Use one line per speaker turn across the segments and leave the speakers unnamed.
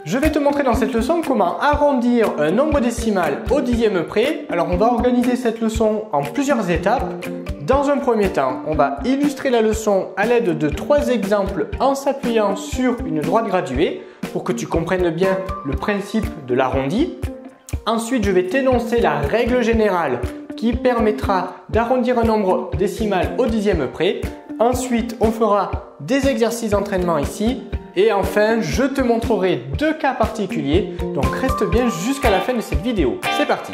Je vais te montrer dans cette leçon comment arrondir un nombre décimal au dixième près. Alors on va organiser cette leçon en plusieurs étapes. Dans un premier temps, on va illustrer la leçon à l'aide de 3 exemples en s'appuyant sur une droite graduée pour que tu comprennes bien le principe de l'arrondi. Ensuite, je vais t'énoncer la règle générale qui permettra d'arrondir un nombre décimal au dixième près. Ensuite, on fera des exercices d'entraînement ici. Et enfin, je te montrerai 2 cas particuliers, donc reste bien jusqu'à la fin de cette vidéo. C'est parti!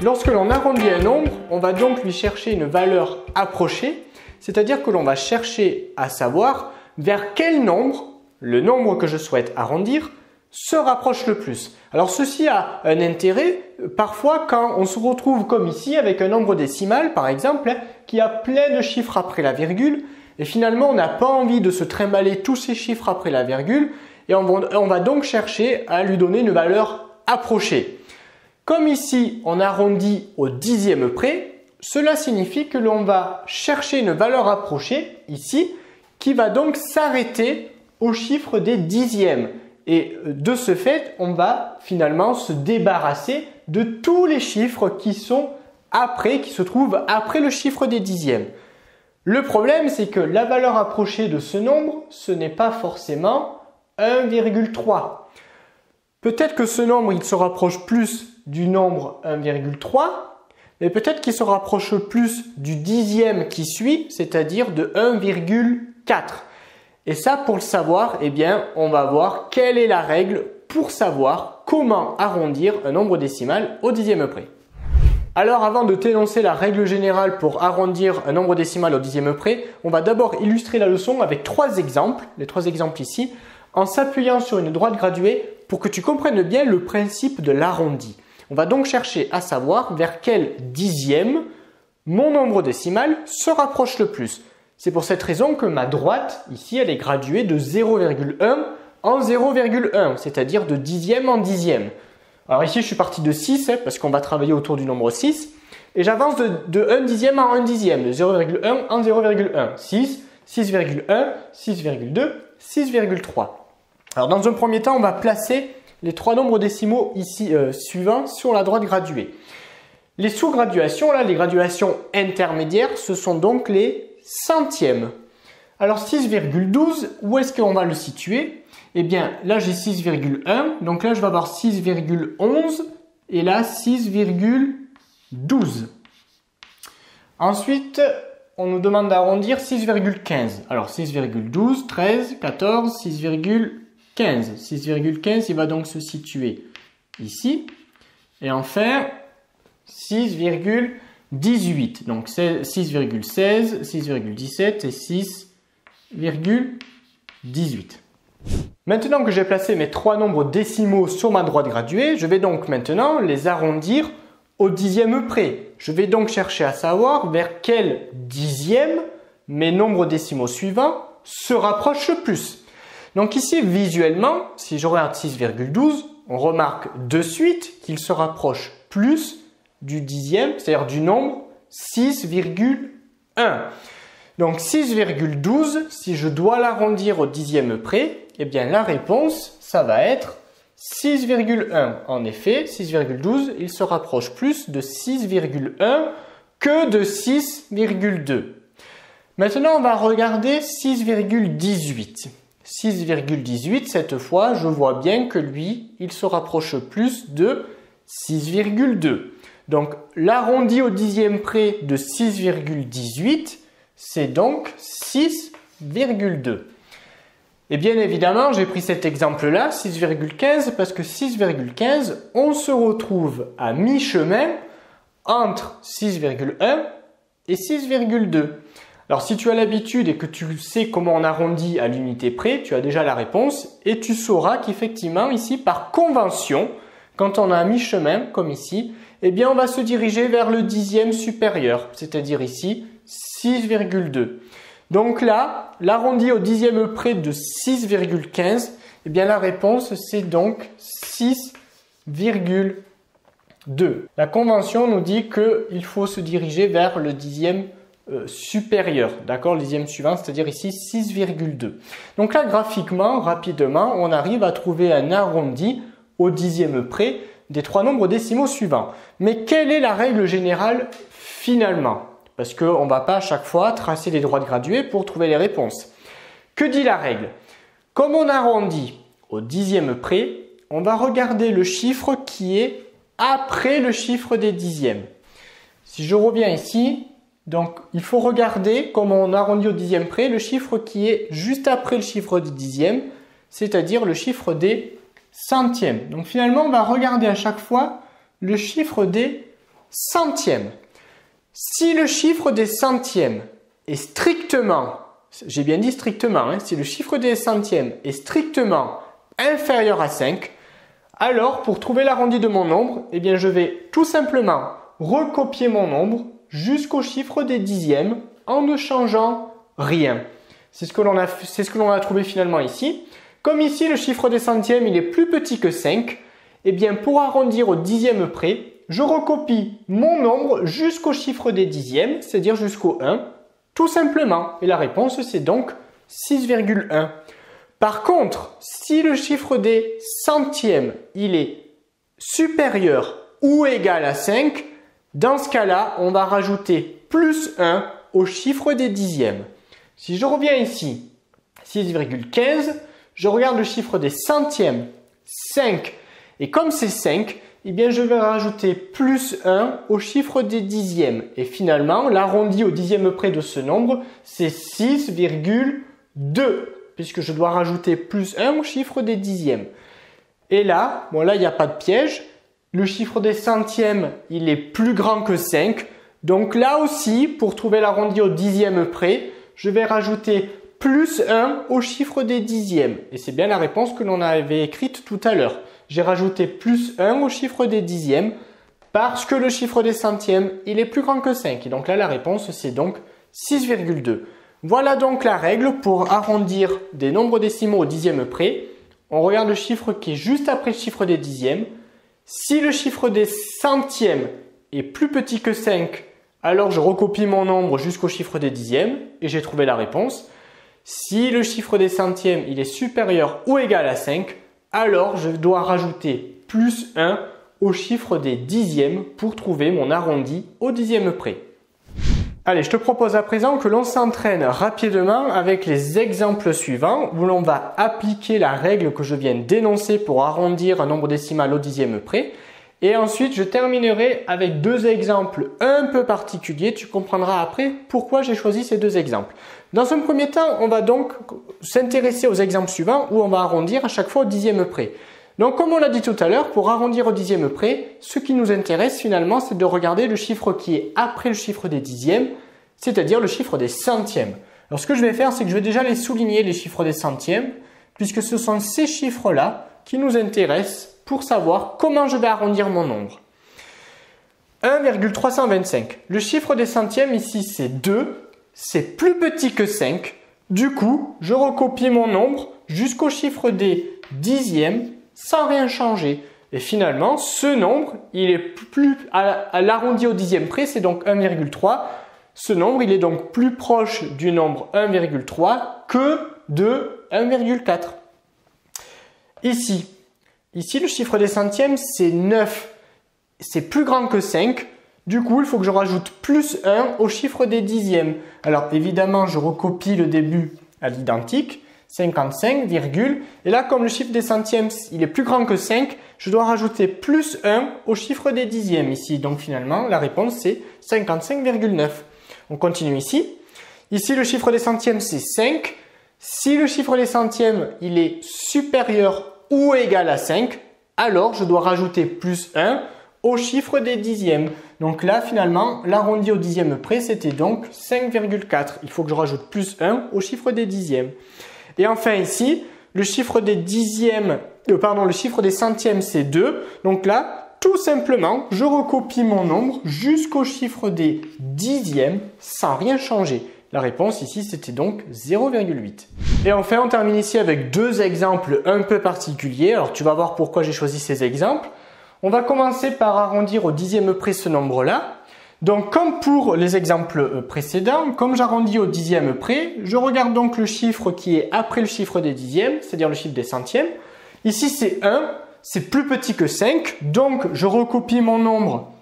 Lorsque l'on arrondit un nombre, on va donc lui chercher une valeur approchée, c'est-à-dire que l'on va chercher à savoir vers quel nombre, le nombre que je souhaite arrondir, se rapproche le plus. Alors ceci a un intérêt, parfois quand on se retrouve comme ici avec un nombre décimal par exemple, qui a plein de chiffres après la virgule, et finalement, on n'a pas envie de se trimballer tous ces chiffres après la virgule et on va donc chercher à lui donner une valeur approchée. Comme ici, on arrondit au dixième près, cela signifie que l'on va chercher une valeur approchée ici qui va donc s'arrêter au chiffre des dixièmes. Et de ce fait, on va finalement se débarrasser de tous les chiffres qui se trouvent après le chiffre des dixièmes. Le problème, c'est que la valeur approchée de ce nombre, ce n'est pas forcément 1,3. Peut-être que ce nombre, il se rapproche plus du nombre 1,3, mais peut-être qu'il se rapproche plus du dixième qui suit, c'est-à-dire de 1,4. Et ça, pour le savoir, eh bien, on va voir quelle est la règle pour savoir comment arrondir un nombre décimal au dixième près. Alors avant de t'énoncer la règle générale pour arrondir un nombre décimal au dixième près, on va d'abord illustrer la leçon avec 3 exemples, les 3 exemples ici, en s'appuyant sur une droite graduée pour que tu comprennes bien le principe de l'arrondi. On va donc chercher à savoir vers quel dixième mon nombre décimal se rapproche le plus. C'est pour cette raison que ma droite, ici, elle est graduée de 0,1 en 0,1, c'est-à-dire de dixième en dixième. Alors ici, je suis parti de 6 parce qu'on va travailler autour du nombre 6. Et j'avance de 1 dixième en 1 dixième, de 0,1 en 0,1. 6, 6,1, 6,2, 6,3. Alors dans un premier temps, on va placer les 3 nombres décimaux ici suivants sur la droite graduée. Les sous-graduations, là, les graduations intermédiaires, ce sont donc les centièmes. Alors 6,12, où est-ce qu'on va le situer? Eh bien, là, j'ai 6,1. Donc là, je vais avoir 6,11 et là, 6,12. Ensuite, on nous demande d'arrondir 6,15. Alors 6,12, 13, 14, 6,15. 6,15, il va donc se situer ici. Et enfin, 6,18. Donc 6,16, 6,17 et 6,18. Maintenant que j'ai placé mes 3 nombres décimaux sur ma droite graduée, je vais donc maintenant les arrondir au dixième près. Je vais donc chercher à savoir vers quel dixième mes nombres décimaux suivants se rapprochent le plus. Donc ici, visuellement, si je regarde 6,12, on remarque de suite qu'il se rapproche plus du dixième, c'est-à-dire du nombre 6,1. Donc 6,12, si je dois l'arrondir au dixième près, eh bien la réponse, ça va être 6,1. En effet, 6,12, il se rapproche plus de 6,1 que de 6,2. Maintenant, on va regarder 6,18. 6,18, cette fois, je vois bien que lui, il se rapproche plus de 6,2. Donc, l'arrondi au dixième près de 6,18, c'est donc 6,2. Et bien évidemment, j'ai pris cet exemple-là, 6,15, parce que 6,15, on se retrouve à mi-chemin entre 6,1 et 6,2. Alors si tu as l'habitude et que tu sais comment on arrondit à l'unité près, tu as déjà la réponse et tu sauras qu'effectivement ici, par convention, quand on a un mi-chemin, comme ici, eh bien on va se diriger vers le dixième supérieur, c'est-à-dire ici 6,2. Donc là, l'arrondi au dixième près de 6,15, eh bien la réponse c'est donc 6,2. La convention nous dit qu'il faut se diriger vers le dixième supérieur, d'accord, le dixième suivant, c'est-à-dire ici 6,2. Donc là, graphiquement, rapidement, on arrive à trouver un arrondi au dixième près des trois nombres décimaux suivants. Mais quelle est la règle générale finalement? Parce qu'on ne va pas à chaque fois tracer des droites graduées pour trouver les réponses. Que dit la règle? Comme on arrondit au dixième près, on va regarder le chiffre qui est après le chiffre des dixièmes. Si je reviens ici, donc il faut regarder, comme on arrondit au dixième près, le chiffre qui est juste après le chiffre des dixièmes, c'est-à-dire le chiffre des centièmes. Donc finalement, on va regarder à chaque fois le chiffre des centièmes. Si le chiffre des centièmes est strictement, j'ai bien dit strictement, si le chiffre des centièmes est strictement inférieur à 5, alors pour trouver l'arrondi de mon nombre, eh bien, je vais tout simplement recopier mon nombre jusqu'au chiffre des dixièmes en ne changeant rien. C'est ce que l'on a trouvé finalement ici. Comme ici, le chiffre des centièmes il est plus petit que 5, eh bien, pour arrondir au dixième près, je recopie mon nombre jusqu'au chiffre des dixièmes, c'est-à-dire jusqu'au 1, tout simplement. Et la réponse, c'est donc 6,1. Par contre, si le chiffre des centièmes il est supérieur ou égal à 5, dans ce cas-là, on va rajouter plus 1 au chiffre des dixièmes. Si je reviens ici, 6,15, je regarde le chiffre des centièmes, 5. Et comme c'est 5, eh bien je vais rajouter plus 1 au chiffre des dixièmes. Et finalement, l'arrondi au dixième près de ce nombre, c'est 6,2, puisque je dois rajouter plus 1 au chiffre des dixièmes. Et là, bon là, il n'y a pas de piège. Le chiffre des centièmes, il est plus grand que 5. Donc là aussi, pour trouver l'arrondi au dixième près, je vais rajouter plus 1 au chiffre des dixièmes. Et c'est bien la réponse que l'on avait écrite tout à l'heure. J'ai rajouté plus 1 au chiffre des dixièmes parce que le chiffre des centièmes, il est plus grand que 5. Et donc là, la réponse, c'est donc 6,2. Voilà donc la règle pour arrondir des nombres décimaux au dixième près. On regarde le chiffre qui est juste après le chiffre des dixièmes. Si le chiffre des centièmes est plus petit que 5, alors je recopie mon nombre jusqu'au chiffre des dixièmes et j'ai trouvé la réponse. Si le chiffre des centièmes il est supérieur ou égal à 5, alors je dois rajouter plus 1 au chiffre des dixièmes pour trouver mon arrondi au dixième près. Allez, je te propose à présent que l'on s'entraîne rapidement avec les exemples suivants où l'on va appliquer la règle que je viens d'énoncer pour arrondir un nombre décimal au dixième près. Et ensuite, je terminerai avec deux exemples un peu particuliers. Tu comprendras après pourquoi j'ai choisi ces deux exemples. Dans un premier temps, on va donc s'intéresser aux exemples suivants où on va arrondir à chaque fois au dixième près. Donc, comme on l'a dit tout à l'heure, pour arrondir au dixième près, ce qui nous intéresse finalement, c'est de regarder le chiffre qui est après le chiffre des dixièmes, c'est-à-dire le chiffre des centièmes. Alors, ce que je vais faire, c'est que je vais déjà les souligner, les chiffres des centièmes, puisque ce sont ces chiffres-là qui nous intéressent pour savoir comment je vais arrondir mon nombre. 1,325. Le chiffre des centièmes ici, c'est 2. C'est plus petit que 5. Du coup, je recopie mon nombre jusqu'au chiffre des dixièmes sans rien changer. Et finalement, ce nombre, il est plus à l'arrondi au dixième près, c'est donc 1,3. Ce nombre, il est donc plus proche du nombre 1,3 que de 1,4. Ici, le chiffre des centièmes, c'est 9. C'est plus grand que 5. Du coup, il faut que je rajoute plus 1 au chiffre des dixièmes. Alors, évidemment, je recopie le début à l'identique. 55, virgule. Et là, comme le chiffre des centièmes, il est plus grand que 5, je dois rajouter plus 1 au chiffre des dixièmes ici. Donc, finalement, la réponse, c'est 55,9. On continue ici. Ici, le chiffre des centièmes, c'est 5. Si le chiffre des centièmes, il est supérieur ou égal à 5, alors je dois rajouter plus 1 au chiffre des dixièmes. Donc là, finalement, l'arrondi au dixième près, c'était donc 5,4. Il faut que je rajoute plus 1 au chiffre des dixièmes. Et enfin ici, le chiffre des centièmes, c'est 2. Donc là, tout simplement, je recopie mon nombre jusqu'au chiffre des dixièmes sans rien changer. La réponse ici, c'était donc 0,8. Et enfin, on termine ici avec deux exemples un peu particuliers. Alors, tu vas voir pourquoi j'ai choisi ces exemples. On va commencer par arrondir au dixième près ce nombre-là. Donc comme pour les exemples précédents, comme j'arrondis au dixième près, je regarde donc le chiffre qui est après le chiffre des dixièmes, c'est-à-dire le chiffre des centièmes. Ici c'est 1, c'est plus petit que 5, donc je recopie mon nombre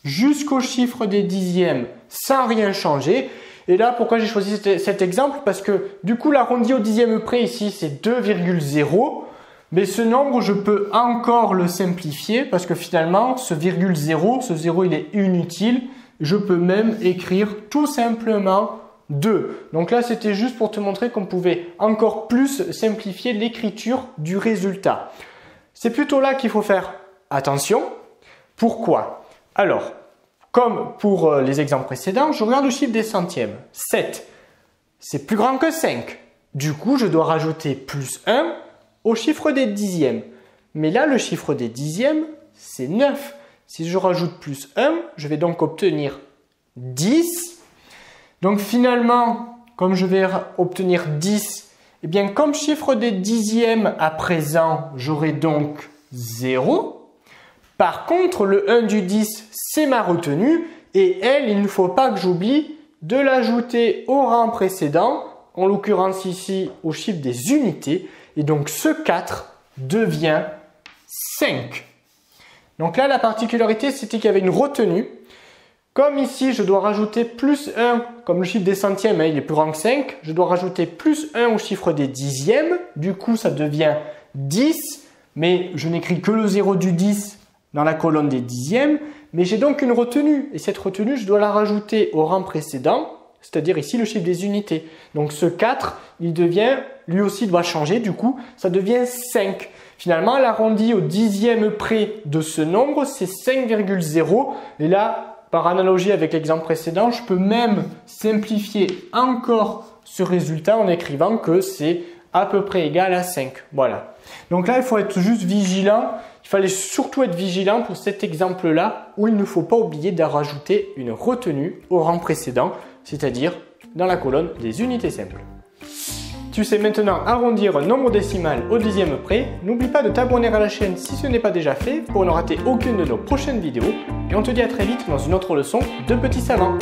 jusqu'au chiffre des dixièmes sans rien changer. Et là, pourquoi j'ai choisi cet exemple? Parce que du coup, l'arrondi au dixième près ici, c'est 2,0. Mais ce nombre, je peux encore le simplifier parce que finalement, ce virgule 0, ce 0, il est inutile. Je peux même écrire tout simplement 2. Donc là, c'était juste pour te montrer qu'on pouvait encore plus simplifier l'écriture du résultat. C'est plutôt là qu'il faut faire attention. Pourquoi? Alors, comme pour les exemples précédents, je regarde le chiffre des centièmes. 7, c'est plus grand que 5. Du coup, je dois rajouter plus 1 au chiffre des dixièmes. Mais là, le chiffre des dixièmes, c'est 9. Si je rajoute plus 1, je vais donc obtenir 10. Donc finalement, comme je vais obtenir 10, eh bien comme chiffre des dixièmes à présent, j'aurai donc 0. Par contre, le 1 du 10, c'est ma retenue et elle, il ne faut pas que j'oublie de l'ajouter au rang précédent, en l'occurrence ici au chiffre des unités. Et donc ce 4 devient 5. Donc là, la particularité, c'était qu'il y avait une retenue. Comme ici, je dois rajouter plus 1, comme le chiffre des centièmes, il est plus grand que 5, je dois rajouter plus 1 au chiffre des dixièmes. Du coup, ça devient 10, mais je n'écris que le 0 du 10 dans la colonne des dixièmes, mais j'ai donc une retenue. Et cette retenue, je dois la rajouter au rang précédent, c'est-à-dire ici le chiffre des unités. Donc ce 4, il devient, lui aussi doit changer, du coup, ça devient 5. Finalement, l'arrondi au dixième près de ce nombre, c'est 5,0. Et là, par analogie avec l'exemple précédent, je peux même simplifier encore ce résultat en écrivant que c'est à peu près égal à 5. Voilà. Donc là, il faut être juste vigilant. Il fallait surtout être vigilant pour cet exemple-là où il ne faut pas oublier de rajouter une retenue au rang précédent, c'est-à-dire dans la colonne des unités simples. Tu sais maintenant arrondir un nombre décimal au dixième près. N'oublie pas de t'abonner à la chaîne si ce n'est pas déjà fait pour ne rater aucune de nos prochaines vidéos. Et on te dit à très vite dans une autre leçon de Petit Savant.